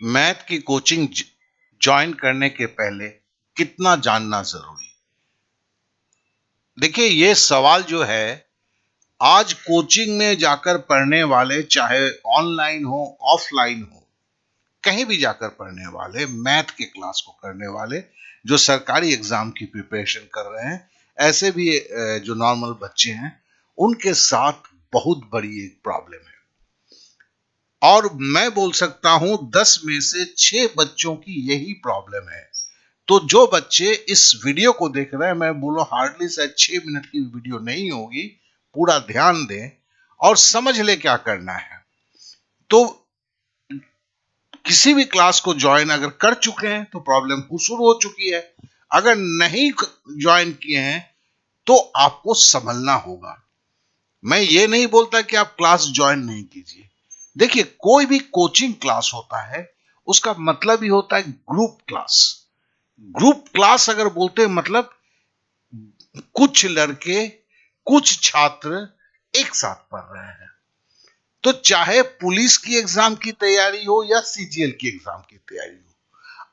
Math की coaching join करने के पहले कितना जानना जरूरी? देखिए, ये सवाल जो है, आज कोचिंग में जाकर पढ़ने वाले, चाहे ऑनलाइन हो ऑफलाइन हो, कहीं भी जाकर पढ़ने वाले, मैथ के क्लास को करने वाले, जो सरकारी एग्जाम की प्रिपरेशन कर रहे हैं, ऐसे भी जो नॉर्मल बच्चे हैं, उनके साथ बहुत बड़ी एक प्रॉब्लम है। और मैं बोल सकता हूं 10 में से 6 बच्चों की यही प्रॉब्लम है। तो जो बच्चे इस वीडियो को देख रहे हैं, मैं बोलो हार्डली शायद 6 मिनट की वीडियो नहीं होगी, पूरा ध्यान दें और समझ ले क्या करना है। तो किसी भी क्लास को ज्वाइन अगर कर चुके हैं तो प्रॉब्लम शुरू हो चुकी है। अगर नहीं ज्वाइन किए हैं तो आपको संभलना होगा। मैं ये नहीं बोलता कि आप क्लास ज्वाइन नहीं कीजिए। देखिए, कोई भी कोचिंग क्लास होता है, उसका मतलब ही होता है ग्रुप क्लास। ग्रुप क्लास अगर बोलते हैं, मतलब कुछ लड़के, कुछ छात्र एक साथ पढ़ रहे हैं। तो चाहे पुलिस की एग्जाम की तैयारी हो या सीजीएल की एग्जाम की तैयारी हो,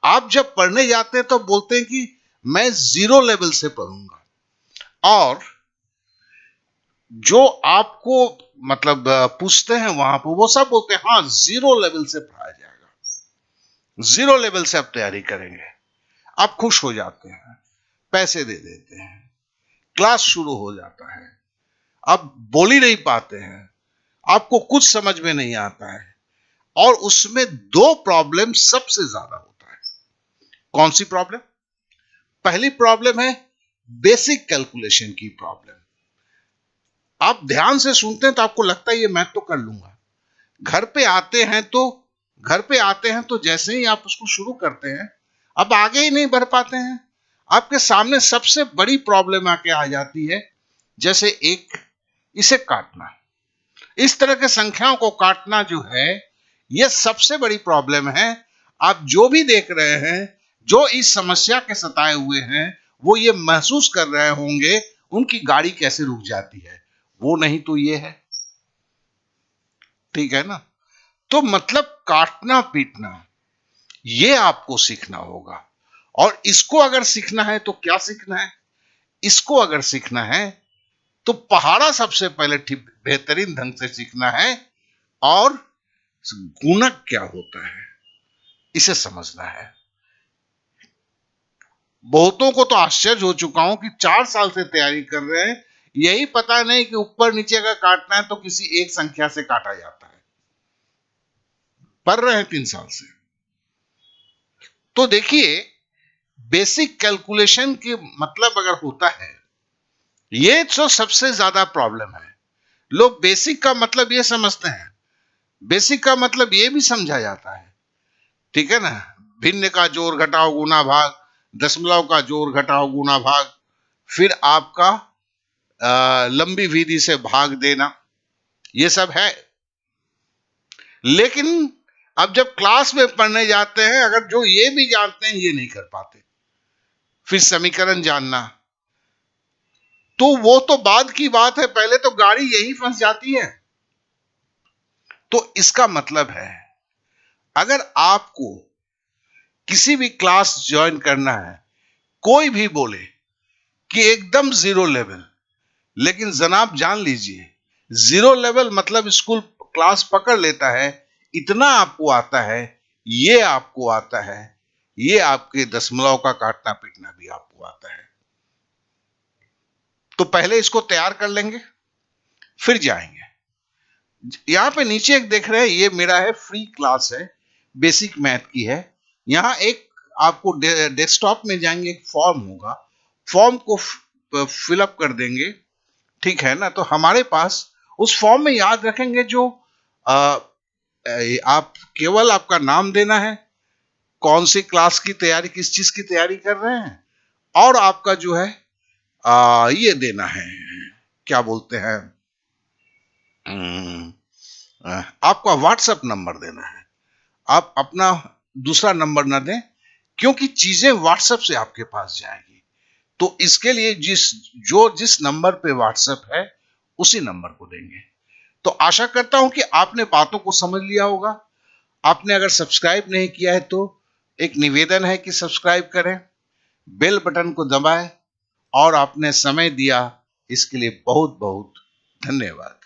आप जब पढ़ने जाते हैं तो बोलते हैं कि मैं 0 लेवल से पढ़ूंगा। और जो आपको मतलब पूछते हैं वहां पर, वो सब बोलते हैं हाँ 0 लेवल से पढ़ाया जाएगा, 0 लेवल से आप तैयारी करेंगे। आप खुश हो जाते हैं, पैसे दे देते हैं, क्लास शुरू हो जाता है। आप बोल ही नहीं पाते हैं, आपको कुछ समझ में नहीं आता है। और उसमें 2 प्रॉब्लम सबसे ज्यादा होता है। कौन सी प्रॉब्लम? पहली प्रॉब्लम है बेसिक कैलकुलेशन की प्रॉब्लम। आप ध्यान से सुनते हैं तो आपको लगता है ये मैं तो कर लूंगा। घर पे आते हैं तो जैसे ही आप उसको शुरू करते हैं, अब आगे ही नहीं बढ़ पाते हैं। आपके सामने सबसे बड़ी प्रॉब्लम आके आ जाती है, जैसे एक, इसे काटना। इस तरह के संख्याओं को काटना जो है, यह सबसे बड़ी प्रॉब्लम है। आप जो भी देख रहे हैं, जो इस समस्या के सताए हुए हैं, वो ये महसूस कर रहे होंगे उनकी गाड़ी कैसे रुक जाती है। वो नहीं तो ये है, ठीक है ना? तो मतलब काटना पीटना, ये आपको सीखना होगा। और इसको अगर सीखना है तो क्या सीखना है? इसको अगर सीखना है तो पहाड़ा सबसे पहले ठीक बेहतरीन ढंग से सीखना है। और गुणक क्या होता है, इसे समझना है। बहुतों को तो आश्चर्य हो चुका हूं कि 4 साल से तैयारी कर रहे हैं, यही पता नहीं कि ऊपर नीचे अगर काटना है तो किसी एक संख्या से काटा जाता है। पढ़ रहे हैं 3 साल से। तो देखिए, बेसिक कैलकुलेशन के मतलब अगर होता है, ये तो सबसे ज्यादा प्रॉब्लम है। लोग बेसिक का मतलब ये समझते हैं, बेसिक का मतलब ये भी समझा जाता है, ठीक है ना? भिन्न का जोड़ घटाओ गुना भाग, दशमलव का जोड़ घटाओ गुना भाग, फिर आपका लंबी विधि से भाग देना, ये सब है। लेकिन अब जब क्लास में पढ़ने जाते हैं, अगर जो ये भी जानते हैं ये नहीं कर पाते। फिर समीकरण जानना, तो वो तो बाद की बात है, पहले तो गाड़ी यही फंस जाती है। तो इसका मतलब है, अगर आपको किसी भी क्लास ज्वाइन करना है, कोई भी बोले कि एकदम 0 लेवल, लेकिन जनाब जान लीजिए, 0 लेवल मतलब स्कूल क्लास पकड़ लेता है, इतना आपको आता है, ये आपको आता है, ये आपके दशमलव का काटना पीटना भी आपको आता है। तो पहले इसको तैयार कर लेंगे, फिर जाएंगे। यहां पे नीचे एक देख रहे हैं, ये मेरा है, फ्री क्लास है, बेसिक मैथ की है। यहां एक आपको डेस्कटॉप में जाएंगे, एक फॉर्म होगा, फॉर्म को फिलअप कर देंगे, ठीक है ना? तो हमारे पास उस फॉर्म में याद रखेंगे जो आप केवल आपका नाम देना है, कौन सी क्लास की तैयारी, किस चीज की तैयारी कर रहे हैं, और आपका जो है ये देना है, क्या बोलते हैं, आपका व्हाट्सएप नंबर देना है। आप अपना दूसरा नंबर ना दें, क्योंकि चीजें व्हाट्सएप से आपके पास जाएगी। तो इसके लिए जिस नंबर पे व्हाट्सएप है, उसी नंबर को देंगे। तो आशा करता हूं कि आपने बातों को समझ लिया होगा। आपने अगर सब्सक्राइब नहीं किया है तो एक निवेदन है कि सब्सक्राइब करें, बेल बटन को दबाएं और आपने समय दिया इसके लिए बहुत बहुत धन्यवाद।